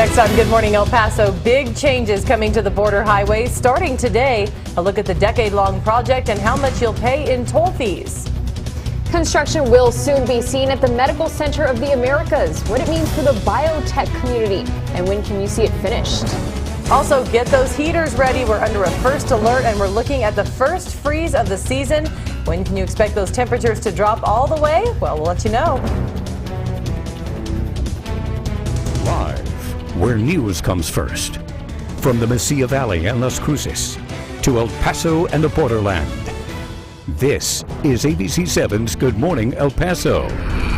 Next on Good Morning El Paso, big changes coming to the border highway starting today. A look at the decade-long project and how much you'll pay in toll fees. Construction will soon be seen at the Medical Center of the Americas, what it means for the biotech community, and when can you see it finished? Also, get those heaters ready. We're under a first alert and we're looking at the first freeze of the season. When can you expect those temperatures to drop all the way? Well, we'll let you know. Live, where news comes first. From the Mesilla Valley and Las Cruces to El Paso and the borderland. This is ABC7's Good Morning El Paso.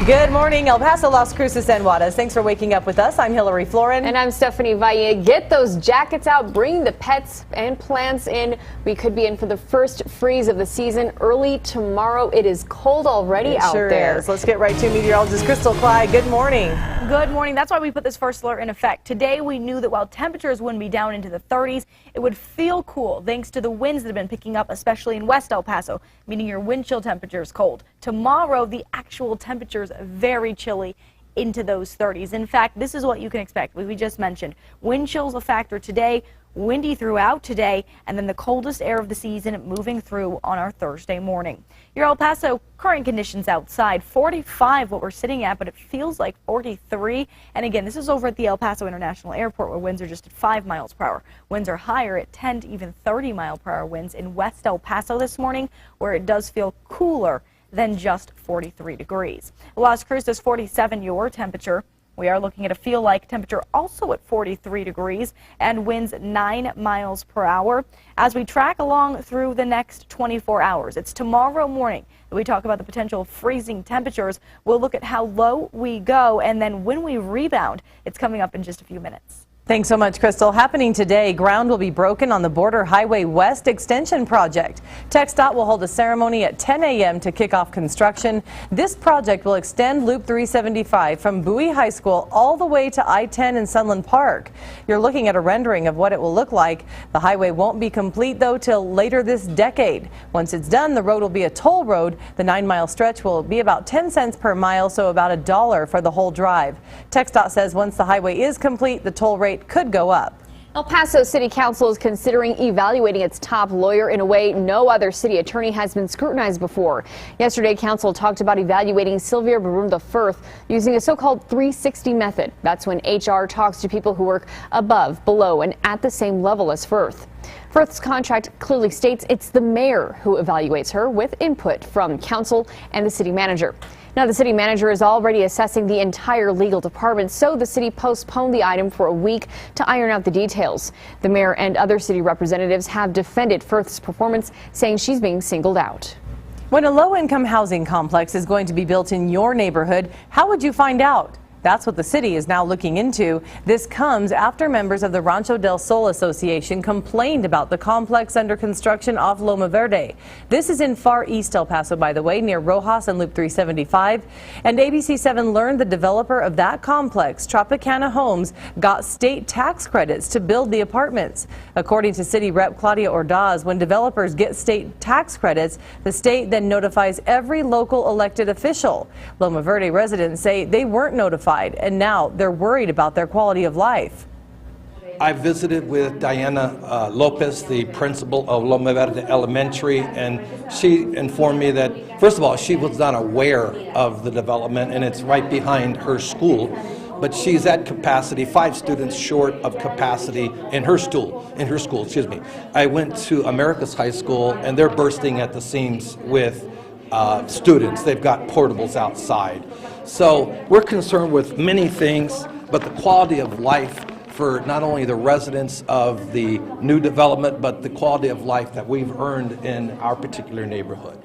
Good morning, El Paso, Las Cruces, and Juarez. Thanks for waking up with us. I'm Hillary Floren. And I'm Stephanie Valle. Get those jackets out, bring the pets and plants in. We could be in for the first freeze of the season early tomorrow. It is cold already out there. Sure is. Let's get right to meteorologist Crystal Clyde. Good morning. Good morning. That's why we put this first alert in effect. Today we knew that while temperatures wouldn't be down into the 30s, it would feel cool thanks to the winds that have been picking up, especially in West El Paso, meaning your wind chill temperature is cold. Tomorrow, the actual temperatures very chilly into those 30s. In fact, this is what you can expect. We just mentioned wind chills a factor today, windy throughout today, and then the coldest air of the season moving through on our Thursday morning. Your El Paso current conditions outside, 45 what we're sitting at, but it feels like 43. And again, this is over at the El Paso International Airport where winds are just at 5 miles per hour. Winds are higher at 10 to even 30 mile per hour winds in West El Paso this morning, where it does feel cooler than just 43 degrees. Las Cruces 47 your temperature. We are looking at a feel-like temperature also at 43 degrees and winds 9 miles per hour. As we track along through the next 24 hours, it's tomorrow morning that we talk about the potential freezing temperatures. We'll look at how low we go, and then when we rebound, it's coming up in just a few minutes. Thanks so much, Crystal. Happening today, ground will be broken on the Border Highway West Extension Project. TxDOT will hold a ceremony at 10 a.m. to kick off construction. This project will extend Loop 375 from Bowie High School all the way to I-10 and Sunland Park. You're looking at a rendering of what it will look like. The highway won't be complete, though, till later this decade. Once it's done, the road will be a toll road. The 9-mile stretch will be about 10 cents per mile, so about $1 for the whole drive. TxDOT says once the highway is complete, the toll rate could go up. El Paso City Council is considering evaluating its top lawyer in a way no other city attorney has been scrutinized before. Yesterday, council talked about evaluating Sylvia Barunda Firth using a so-called 360 method. That's when HR talks to people who work above, below, and at the same level as Firth. Firth's contract clearly states it's the mayor who evaluates her with input from council and the city manager. Now, the city manager is already assessing the entire legal department, so the city postponed the item for a week to iron out the details. The mayor and other city representatives have defended Firth's performance, saying she's being singled out. When a low-income housing complex is going to be built in your neighborhood, how would you find out? That's what the city is now looking into. This comes after members of the Rancho del Sol Association complained about the complex under construction off Loma Verde. This is in far east El Paso, by the way, near Rojas and Loop 375. And ABC7 learned the developer of that complex, Tropicana Homes, got state tax credits to build the apartments. According to City Rep Claudia Ordaz, when developers get state tax credits, the state then notifies every local elected official. Loma Verde residents say they weren't notified, and now they're worried about their quality of life. I visited with Diana Lopez, the principal of Loma Verde Elementary, and she informed me that, first of all, she was not aware of the development, and it's right behind her school, but she's at capacity, 5 students short of capacity in her school, excuse me. I went to America's High School, and they're bursting at the seams with students. They've got portables outside. So we're concerned with many things, but the quality of life for not only the residents of the new development, but the quality of life that we've earned in our particular neighborhood.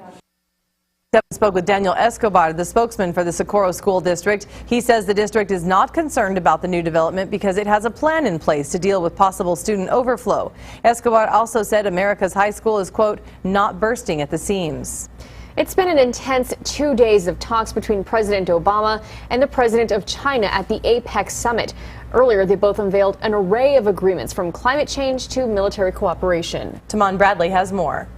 I spoke with Daniel Escobar, the spokesman for the Socorro School District. He says the district is not concerned about the new development because it has a plan in place to deal with possible student overflow. Escobar also said America's High School is, quote, not bursting at the seams. It's been an intense 2 days of talks between President Obama and the President of China at the APEC summit. Earlier, they both unveiled an array of agreements from climate change to military cooperation. Tamon Bradley has more.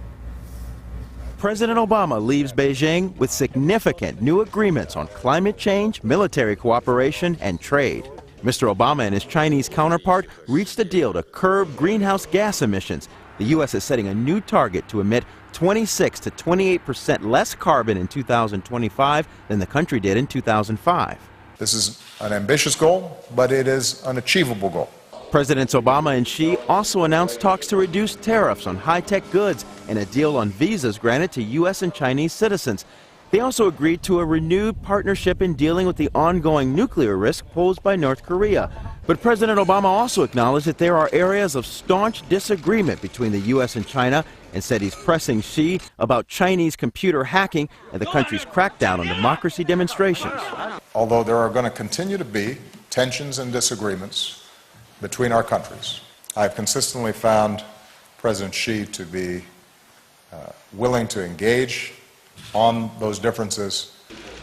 President Obama leaves Beijing with significant new agreements on climate change, military cooperation, and trade. Mr. Obama and his Chinese counterpart reached a deal to curb greenhouse gas emissions. The U.S. is setting a new target to emit 26 to 28% less carbon in 2025 than the country did in 2005. This is an ambitious goal, but it is an achievable goal. Presidents Obama and Xi also announced talks to reduce tariffs on high-tech goods and a deal on visas granted to U.S. and Chinese citizens. They also agreed to a renewed partnership in dealing with the ongoing nuclear risk posed by North Korea. But President Obama also acknowledged that there are areas of staunch disagreement between the U.S. and China and said he's pressing Xi about Chinese computer hacking and the country's crackdown on democracy demonstrations. Although there are going to continue to be tensions and disagreements between our countries, I've consistently found President Xi to be willing to engage on those differences.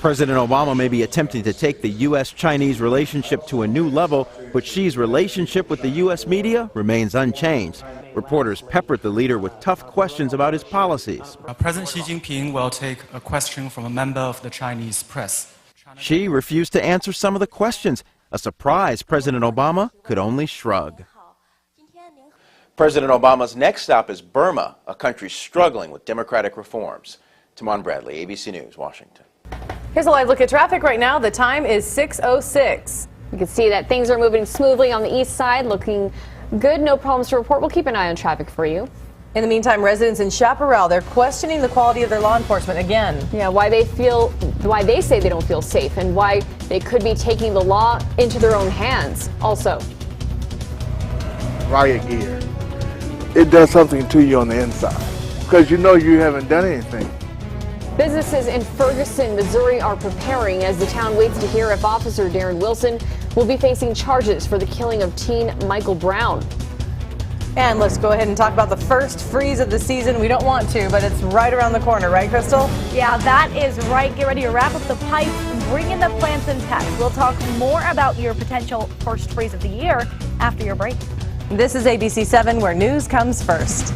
President Obama may be attempting to take the U.S.-Chinese relationship to a new level, but Xi's relationship with the U.S. media remains unchanged. Reporters peppered the leader with tough questions about his policies. President Xi Jinping will take a question from a member of the Chinese press. Xi refused to answer some of the questions, a surprise President Obama could only shrug. President Obama's next stop is Burma, a country struggling with democratic reforms. Timon Bradley, ABC News, Washington. Here's a live look at traffic right now. The time is 6:06. You can see that things are moving smoothly on the east side, looking good. No problems to report. We'll keep an eye on traffic for you. In the meantime, residents in Chaparral, they're questioning the quality of their law enforcement again. Yeah, why they say they don't feel safe and why they could be taking the law into their own hands. Also, riot gear. It does something to you on the inside because you know you haven't done anything. businesses in Ferguson, Missouri are preparing as the town waits to hear if Officer Darren Wilson will be facing charges for the killing of teen Michael Brown. And let's go ahead and talk about the first freeze of the season. We don't want to, but it's right around the corner, right, Crystal? Yeah, that is right. Get ready to wrap up the pipes and bring in the plants and tech. We'll talk more about your potential first freeze of the year after your break. This is ABC 7, where news comes first.